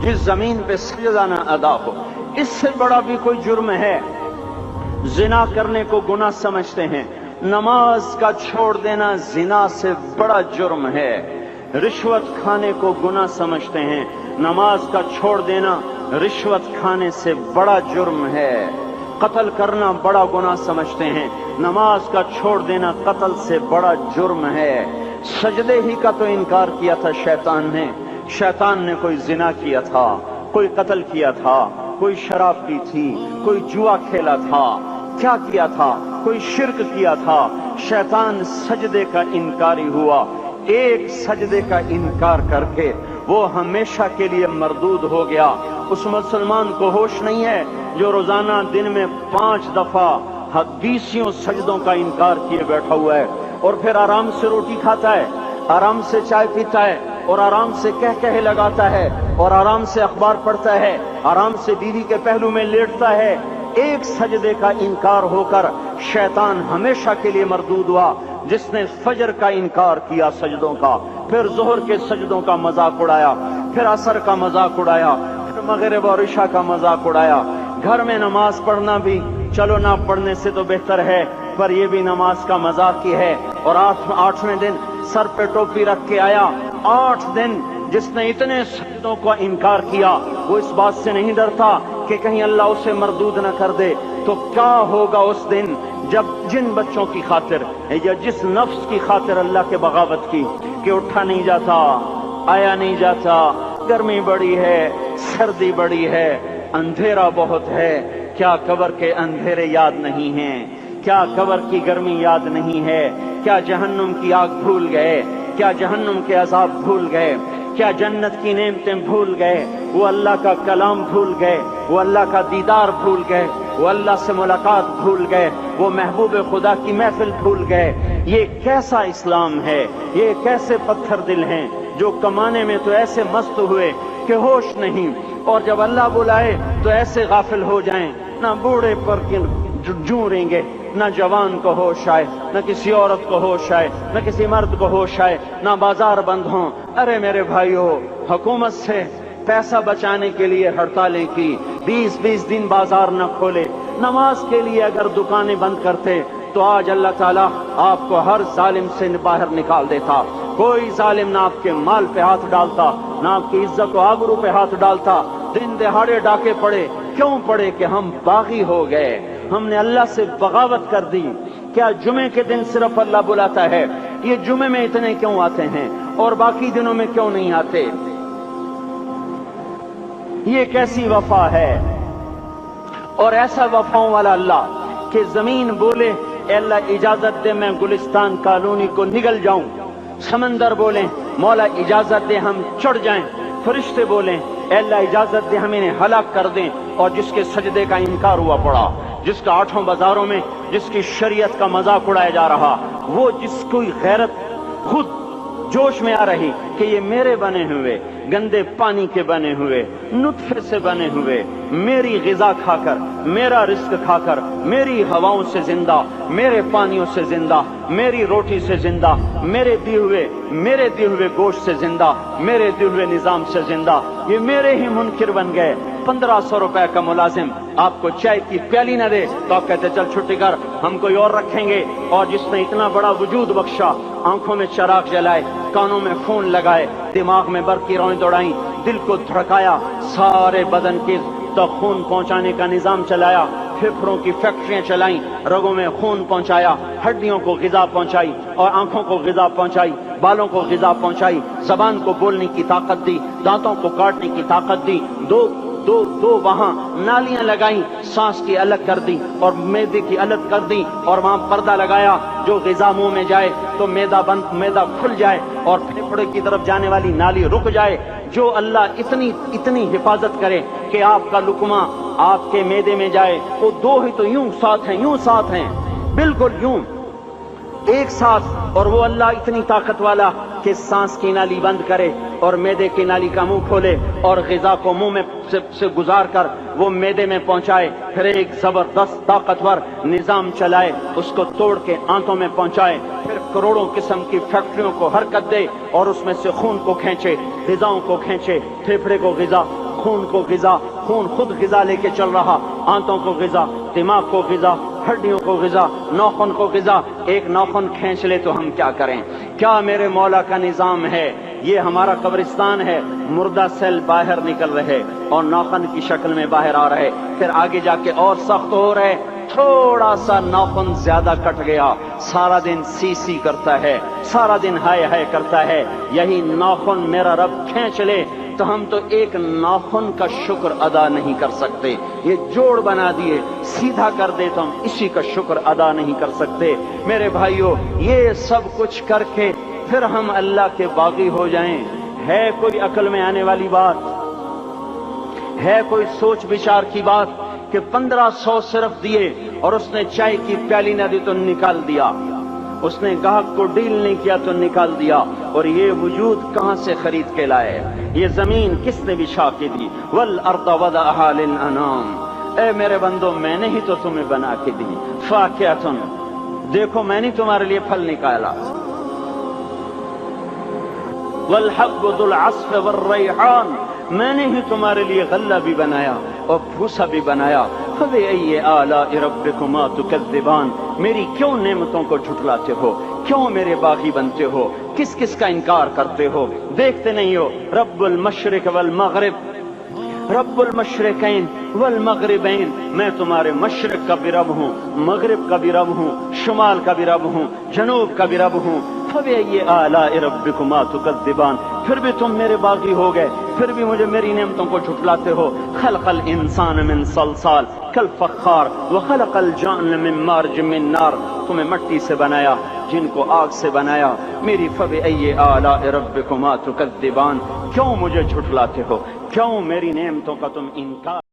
جس زمین پہ سجدہ نہ ادا ہو، اس سے بڑا بھی کوئی جرم ہے؟ زنا کرنے کو گناہ سمجھتے ہیں، نماز کا چھوڑ دینا زنا سے بڑا جرم ہے۔ رشوت کھانے کو گناہ سمجھتے ہیں، نماز کا چھوڑ دینا رشوت کھانے سے بڑا جرم ہے۔ قتل کرنا بڑا گناہ سمجھتے ہیں، نماز کا چھوڑ دینا قتل سے بڑا جرم ہے۔ سجدے ہی کا تو انکار کیا تھا شیطان نے کوئی زنا کیا تھا، کوئی قتل کیا تھا، کوئی شراب پی تھی، کوئی جوا کھیلا تھا، کیا کیا تھا؟ کوئی شرک کیا تھا۔ شیطان سجدے کا انکاری ہوا، ایک سجدے کا انکار کر کے وہ ہمیشہ کے لیے مردود ہو گیا۔ اس مسلمان کو ہوش نہیں ہے جو روزانہ دن میں 5 دفعہ 20 سجدوں کا انکار کیے بیٹھا ہوا ہے، اور پھر آرام سے روٹی کھاتا ہے، آرام سے چائے پیتا ہے، اور آرام سے کہے لگاتا ہے، اور آرام سے اخبار پڑھتا ہے، آرام سے بیوی کے پہلو میں لیٹتا ہے۔ ایک سجدے کا انکار ہو کر شیطان ہمیشہ کے لیے مردود ہوا۔ جس نے فجر کا انکار کیا سجدوں کا، پھر ظہر کے سجدوں کا مذاق اڑایا، پھر عصر کا مذاق اڑایا، پھر مغرب اور عشاء کا مذاق اڑایا۔ گھر میں نماز پڑھنا بھی چلو نہ پڑھنے سے تو بہتر ہے، پر یہ بھی نماز کا مذاق ہی ہے۔ اور 8ویں دن سر پہ ٹوپی رکھ کے آیا۔ 8 دن جس نے اتنے سجدوں کا انکار کیا، وہ اس بات سے نہیں ڈرتا کہ کہیں اللہ اسے مردود نہ کر دے۔ تو کیا ہوگا اس دن جب جن بچوں کی خاطر یا جس نفس کی خاطر اللہ کے بغاوت کی کہ اٹھا نہیں جاتا، آیا نہیں جاتا، گرمی بڑی ہے، سردی بڑی ہے، اندھیرا بہت ہے، کیا قبر کے اندھیرے یاد نہیں ہیں؟ کیا قبر کی گرمی یاد نہیں ہے؟ کیا جہنم کی آگ بھول گئے؟ کیا جہنم کے عذاب بھول گئے؟ کیا جنت کی نعمتیں بھول گئے؟ وہ اللہ کا کلام بھول گئے، وہ اللہ کا دیدار بھول گئے، وہ اللہ سے ملاقات بھول گئے، وہ محبوب خدا کی محفل بھول گئے۔ یہ کیسا اسلام ہے؟ یہ کیسے پتھر دل ہیں جو کمانے میں تو ایسے مست ہوئے کہ ہوش نہیں، اور جب اللہ بلائے تو ایسے غافل ہو جائیں، نہ بوڑھے پر جوں رہیں گے، نہ جوان کو ہوش آئے، نہ کسی عورت کو ہوش آئے، نہ کسی مرد کو ہوش آئے، نہ بازار بند ہوں۔ ارے میرے بھائیو، حکومت سے پیسہ بچانے کے لیے ہڑتالیں کی، 20 دن بازار نہ کھولے، نماز کے لیے اگر دکانیں بند کرتے تو آج اللہ تعالیٰ آپ کو ہر ظالم سے باہر نکال دیتا۔ کوئی ظالم نہ آپ کے مال پہ ہاتھ ڈالتا، نہ آپ کی عزت و آبرو پہ ہاتھ ڈالتا۔ دن دہاڑے ڈاکے پڑے، کیوں پڑے؟ کہ ہم باغی ہو گئے، ہم نے اللہ سے بغاوت کر دی۔ کیا جمعے کے دن صرف اللہ بلاتا ہے؟ یہ جمعے میں اتنے کیوں آتے ہیں اور باقی دنوں میں کیوں نہیں آتے؟ یہ کیسی وفا ہے؟ اور ایسا وفاؤں والا اللہ کہ زمین بولے اے اللہ اجازت دے میں گلستان کالونی کو نگل جاؤں، سمندر بولیں مولا اجازت دے ہم چڑھ جائیں، فرشتے بولیں اے اللہ اجازت دے ہم انہیں ہلاک کر دیں، اور جس کے سجدے کا انکار ہوا پڑا، جس کا 8 بازاروں میں جس کی شریعت کا مذاق اڑایا جا رہا، وہ جس کوئی غیرت خود جوش میں آ رہی کہ یہ میرے بنے ہوئے گندے پانی کے بنے ہوئے نطفے سے بنے ہوئے میری غذا کھا کر، میرا رزق کھا کر، میری ہواؤں سے زندہ، میرے پانیوں سے زندہ، میری روٹی سے زندہ، میرے دیے ہوئے گوشت سے زندہ، میرے دیے ہوئے نظام سے زندہ، یہ میرے ہی منکر بن گئے۔ 1500 روپے کا ملازم آپ کو چائے کی پیالی نہ دے تو آپ کہتے چل چھٹی کر، ہم کوئی اور رکھیں گے۔ اور جس نے اتنا بڑا وجود بخشا، آنکھوں میں چراغ جلائے، کانوں میں فون لگائے، دماغ میں برقی روئیں دوڑائیں، دل کو دھڑکایا، سارے بدن کے تک خون پہنچانے کا نظام چلایا، پھیپھڑوں کی فیکٹریاں چلائیں، رگوں میں خون پہنچایا، ہڈیوں کو غذا پہنچائی اور آنکھوں کو غذا پہنچائی، بالوں کو غذا پہنچائی، زبان کو بولنے کی طاقت دی، دانتوں کو کاٹنے کی طاقت دی، دو وہاں نالیاں لگائیں، سانس کی الگ کر دی اور معدے کی الگ کر دی، اور وہاں پردہ لگایا، جو غذا منہ میں جائے تو معدہ کھل جائے اور پھیپھڑے کی طرف جانے والی نالی رک جائے۔ جو اللہ اتنی حفاظت کرے کہ آپ کا لقمہ آپ کے معدے میں جائے، وہ 2 ہی تو یوں ساتھ ہیں بالکل یوں ایک ساتھ، اور وہ اللہ اتنی طاقت والا کہ سانس کی نالی بند کرے اور معدے کی نالی کا منہ کھولے اور غذا کو منہ میں سے گزار کر وہ معدے میں پہنچائے، پھر ایک زبردست طاقتور نظام چلائے، اس کو توڑ کے آنتوں میں پہنچائے، پھر کروڑوں قسم کی فیکٹریوں کو حرکت دے اور اس میں سے خون کو کھینچے، غذاؤں کو کھینچے، پھیپھڑے کو غذا، خون کو غذا، خون خود غذا لے کے چل رہا، آنتوں کو غذا، دماغ کو غذا، ہڈیوں کو غذا، ناخن کو غذا، ایک ناخن کھینچ لے تو ہم کیا کریں؟ کیا میرے مولا کا نظام ہے؟ یہ ہمارا قبرستان ہے، مردہ سیل باہر نکل رہے اور ناخن کی شکل میں باہر آ رہے، پھر آگے جا کے اور سخت ہو رہے، تھوڑا سا ناخن زیادہ کٹ گیا، سارا دن سی سی کرتا ہے، سارا دن ہائے ہائے کرتا ہے، یہی ناخن میرا رب کھینچ لے تو ہم تو ایک ناخن کا شکر ادا نہیں کر سکتے، یہ جوڑ بنا دیے سیدھا کر دے تو ہم اسی کا شکر ادا نہیں کر سکتے۔ میرے بھائیو، یہ سب کچھ کر کے پھر ہم اللہ کے باغی ہو جائیں، ہے کوئی عقل میں آنے والی بات؟ ہے کوئی سوچ بچار کی بات کہ 1500 صرف دیے اور اس نے چائے کی پیالی نہ دی تو نکال دیا، اس نے گاہک کو ڈیل نہیں کیا تو نکال دیا، اور یہ وجود کہاں سے خرید کے لائے؟ یہ زمین کس نے بچھا کے دی؟ والارض وضعها للانام، اے میرے بندو میں نے ہی تو تمہیں بنا کے دی، فاکہۃ، دیکھو میں نے تمہارے لیے پھل نکالا، والحب ذو العصف والریحان، میں نے ہی تمہارے لیے غلہ بھی بنایا اور بھوسا بھی بنایا، فبأي آلاء ربكما تكذبان، میری کیوں نعمتوں کو جھٹلاتے ہو؟ کیوں میرے باغی بنتے ہو؟ کس کس کا انکار کرتے ہو؟ دیکھتے نہیں ہو رب المشرق والمغرب، رب المشرقین والمغربین، میں تمہارے مشرق کا بھی رب ہوں، مغرب کا بھی رب ہوں، شمال کا بھی رب ہوں، جنوب کا بھی رب ہوں، فبأي آلاء ربكما تكذبان، پھر بھی تم میرے باغی ہو گئے، پھر بھی مجھے میری نعمتوں کو جھٹلاتے ہو۔ خلق الانسان من صلصال کالفخار وخلق الجان من مارج من نار، تمہیں مٹی سے بنایا، جن کو آگ سے بنایا، میری فبأي آلاء ربكما تكذبان، کیوں مجھے جھٹلاتے ہو؟ کیوں میری نعمتوں کا تم انکار